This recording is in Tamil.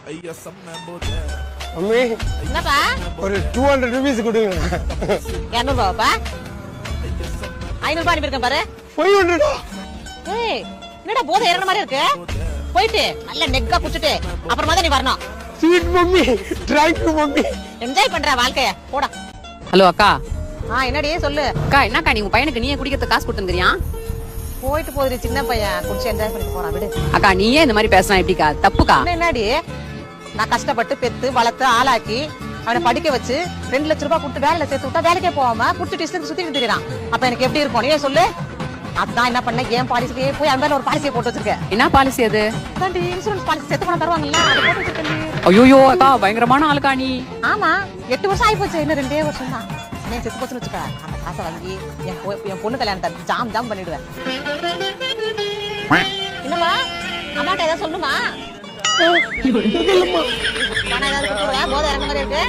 மம்மி என்னப்பா ஒரு 200 rupees கொடுங்க. 200 ரூபாப்பா 500 ரூபாய் அனுப்பியிருக்கேன் பாரு 500. ஏய் என்னடா போதை இறங்குற மாதிரி இருக்கு போயிட்டு நல்ல நெக்கா குடிச்சிட்டு அப்புறமா தான் நீ வரணும் sweet mummy. Thank you mummy. Enjoy பண்ற வாழ்க்கைய போடா. ஹலோ அக்கா. என்னடி சொல்லு அக்கா என்னக்கா நீ உங்க பையனுக்கு நீயே குடிக்கிறதுக்கு காசு கொடுத்துருந்தியா? போயிட்டு போகுது சின்ன பையன் குடிச்சு என்ஜாய் பண்ணிட்டு போறான் விடு. அக்கா நீயே இந்த மாதிரி பேசினா எப்படிக்கா? தப்புக்கா. என்னடி நான் கஷ்டப்பட்டு பெத்து வளர்த்து ஆளாக்கி அவனை படிக்க வச்சு 2 லட்சம் ரூபாய் கொடுத்து வேலையில சேர்த்து விட்டா வேலைக்கே போகாம குடிச்சிட்டு இஷ்டத்துக்கு சுத்திட்டு திரியறான். அப்ப எனக்கு எப்படி இருக்கும் நீயே சொல்லு. அதான் என்ன பண்ண ஏன் பாலிசிலேயே போய் அந்த ஒரு பாலிசியை போட்டு வச்சிருக்கேன். என்ன பாலிசி அது? இன்சூரன்ஸ் பாலிசி செத்து பணம் தருவாங்கல்ல அதை போட்டு வச்சிருக்கேன். ஐயோ அக்கா பயங்கரமான ஆளுக்கா நீ. ஆமா 8 வருஷம் ஆகி போச்சு இன்னும் 2 வருஷம் தான். நீ செத்து போச்சுன்னு வச்சுக்க அந்த காசை வாங்கி என் பொண்ணு கல்யாணத்தை ஜாம் பண்ணிடுவேன். என்னமா அம்மாட்ட ஏதாவது சொல்லுமா? பணம் ஏதாவது கொடுத்துருவேன் போதை இறங்க மாதிரி இருக்கு.